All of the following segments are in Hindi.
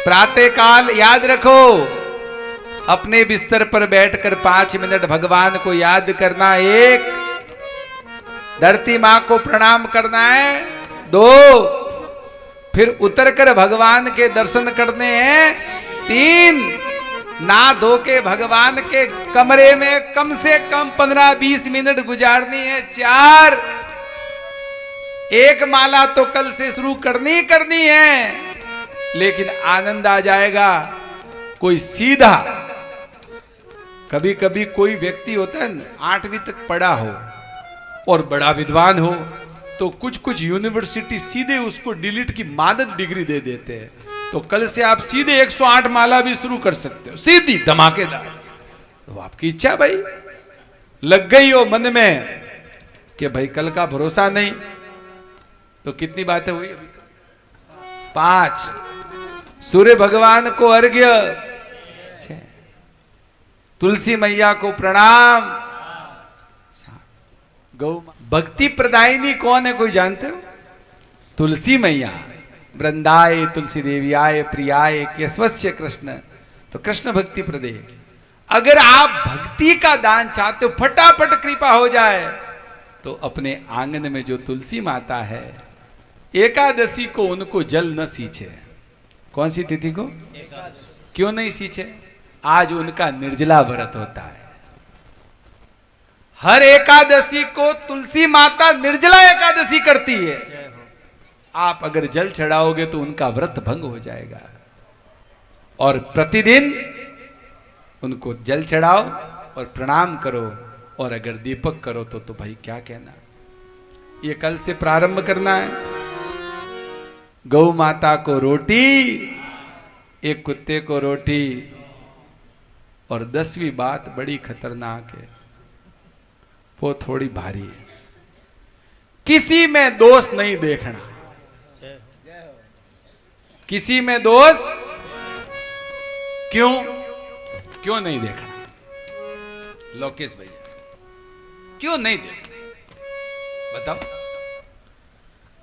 प्रातः काल याद रखो, अपने बिस्तर पर बैठकर 5 मिनट भगवान को याद करना, 1 धरती मां को प्रणाम करना है, 2 फिर उतरकर भगवान के दर्शन करने हैं, 3 ना धो के भगवान के कमरे में कम से कम 15-20 मिनट गुजारनी है, 4 एक माला तो कल से शुरू करनी है, लेकिन आनंद आ जाएगा। कोई सीधा, कभी कभी कोई व्यक्ति होता है 8वीं तक पढ़ा हो और बड़ा विद्वान हो, तो कुछ यूनिवर्सिटी सीधे उसको डिलीट की मानद डिग्री दे देते हैं। तो कल से आप सीधे 108 माला भी शुरू कर सकते हो, सीधी धमाकेदार। तो आपकी इच्छा भाई, लग गई हो मन में कि भाई कल का भरोसा नहीं, तो कितनी बातें हुई? 5 सूर्य भगवान को अर्घ्य, तुलसी मैया को प्रणाम, गौ भक्ति प्रदायिनी कौन है, कोई जानते हो? तुलसी मैया। वृंदाए तुलसी देवी आए प्रियाय केशवस्य कृष्ण, तो कृष्ण भक्ति प्रदे। अगर आप भक्ति का दान चाहते हो, फटाफट कृपा हो जाए, तो अपने आंगन में जो तुलसी माता है, एकादशी को उनको जल न सींचे। कौन सी तिथि को? क्यों नहीं सींचे? आज उनका निर्जला व्रत होता है। हर एकादशी को तुलसी माता निर्जला एकादशी करती है। आप अगर जल चढ़ाओगे तो उनका व्रत भंग हो जाएगा। और प्रतिदिन उनको जल चढ़ाओ और प्रणाम करो, और अगर दीपक करो तो भाई क्या कहना। ये कल से प्रारंभ करना है। गौ माता को रोटी, एक कुत्ते को रोटी, और 10वीं बात बड़ी खतरनाक है, वो थोड़ी भारी है, किसी में दोष नहीं देखना। किसी में दोष क्यों नहीं देखना? लोकेश भैया, क्यों नहीं देखना बताओ?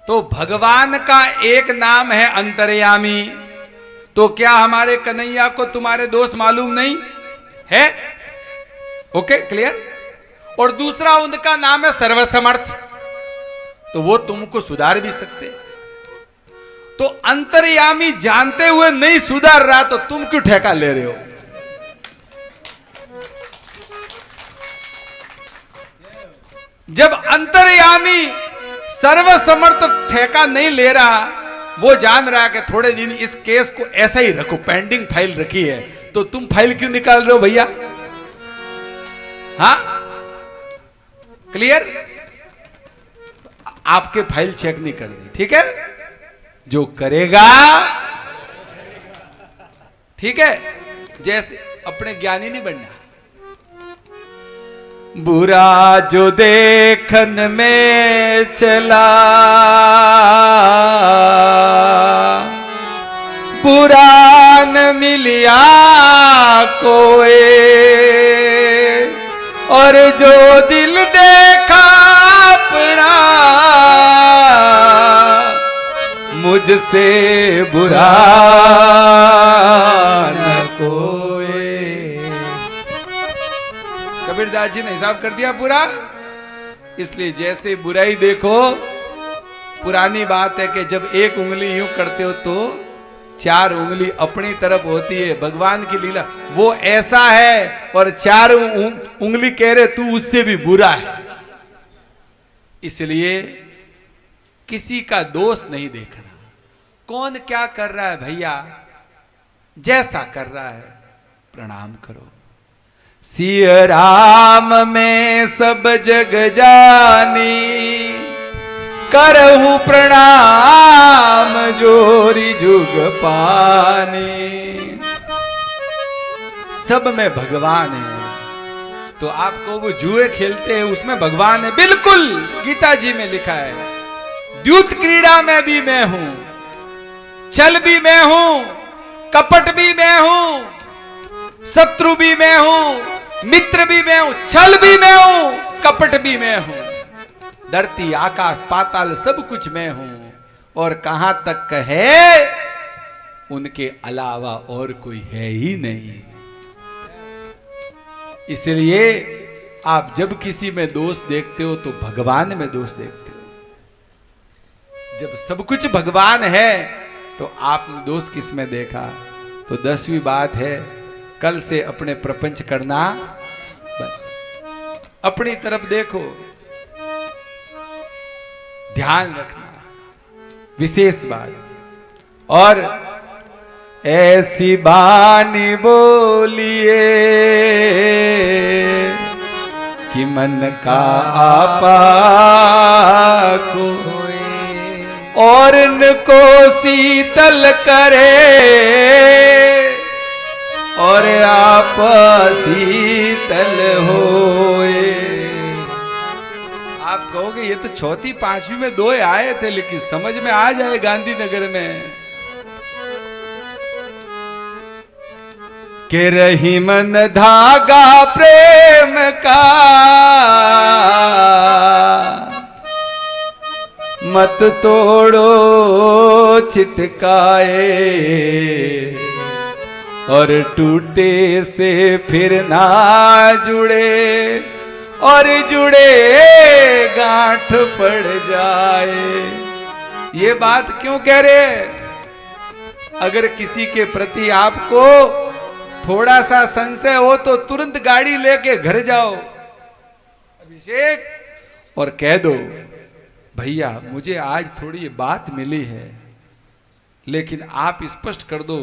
तो भगवान का एक नाम है अंतर्यामी। तो क्या हमारे कन्हैया को तुम्हारे दोष मालूम नहीं है? Okay, clear. और दूसरा उनका नाम है सर्वसमर्थ, तो वो तुमको सुधार भी सकते। तो अंतर्यामी जानते हुए नहीं सुधार रहा, तो तुम क्यों ठेका ले रहे हो? जब अंतर्यामी सर्वसमर्थ ठेका नहीं ले रहा, वो जान रहा कि थोड़े दिन इस केस को ऐसा ही रखो, पेंडिंग फाइल रखी है, तो तुम फाइल क्यों निकाल रहे हो भैया? हाँ, क्लियर। आपके फाइल चेक नहीं करनी, ठीक है? जो करेगा, ठीक है, जैसे अपने ज्ञानी नहीं बनना। बुरा जो देखन में चला, बुरा न मिलिया कोई, और जो दिल देखा अपना, मुझसे बुरा न कोई। कबीरदास जी ने हिसाब कर दिया पूरा। इसलिए जैसे बुराई देखो, पुरानी बात है कि जब एक उंगली यूं करते हो तो 4 उंगली अपनी तरफ होती है। भगवान की लीला वो ऐसा है, और 4 उंगली कह रहे तू उससे भी बुरा है। इसलिए किसी का दोष नहीं देखना। कौन क्या कर रहा है भैया, जैसा कर रहा है प्रणाम करो। सिया राम में सब जग जानी, करहु प्रणाम जोरी जुग पानी। सब में भगवान है। तो आपको वो जुए खेलते हैं उसमें भगवान है, बिल्कुल। गीता जी में लिखा है, द्यूत क्रीड़ा में भी मैं हूं, छल भी मैं हूं, कपट भी मैं हूं, शत्रु भी मैं हूं, मित्र भी मैं हूं, छल भी मैं हूं, कपट भी मैं हूं। धरती आकाश पाताल सब कुछ मैं हूं। और कहां तक है उनके अलावा और कोई है ही नहीं। इसलिए आप जब किसी में दोष देखते हो तो भगवान में दोष देखते हो। जब सब कुछ भगवान है तो आपने दोष किस में देखा? तो 10वीं बात है, कल से अपने प्रपंच करना बंद, अपनी तरफ देखो, ध्यान रखना, विशेष बात। और ऐसी बानी बोलिए कि मन का आपा को और इनको शीतल करे और आप शीतल होए। आप कहोगे ये तो चौथी पांचवी में 2 आए थे, लेकिन समझ में आ जाए गांधीनगर में कि रही मन धागा प्रेम का मत तोड़ो छिटकाए और टूटे से फिर ना जुड़े और जुड़े गांठ पड़ जाए। ये बात क्यों कह रहे? अगर किसी के प्रति आपको थोड़ा सा संशय हो तो तुरंत गाड़ी लेके घर जाओ अभिषेक और कह दो, भैया मुझे आज थोड़ी ये बात मिली है, लेकिन आप स्पष्ट कर दो,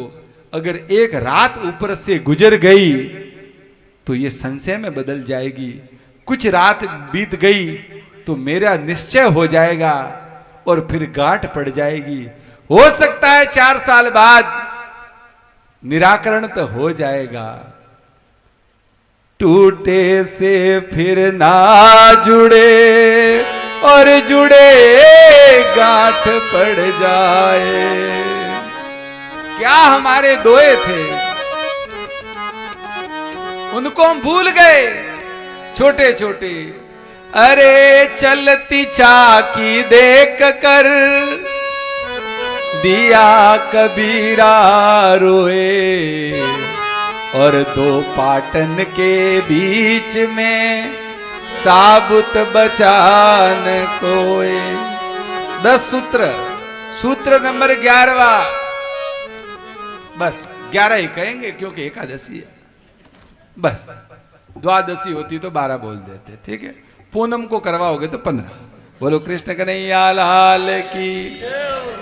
अगर एक रात ऊपर से गुजर गई तो ये संशय में बदल जाएगी, कुछ रात बीत गई तो मेरा निश्चय हो जाएगा और फिर गांठ पड़ जाएगी। हो सकता है 4 साल बाद निराकरण तो हो जाएगा। टूटे से फिर ना जुड़े और जुड़े गांठ पड़ जाए। क्या हमारे दोए थे, उनको हम भूल गए, छोटे छोटे। अरे चलती चाकी देख कर दिया कबीरा रोए और 2 पाटन के बीच में साबुत बचान कोए। 10 सूत्र, सूत्र नंबर 11वां, बस 11 ही कहेंगे क्योंकि एकादशी है। बस द्वादशी होती तो 12 बोल देते, ठीक है। पूनम को करवाओगे तो 15। बोलो कृष्ण कन्हैया लाल की।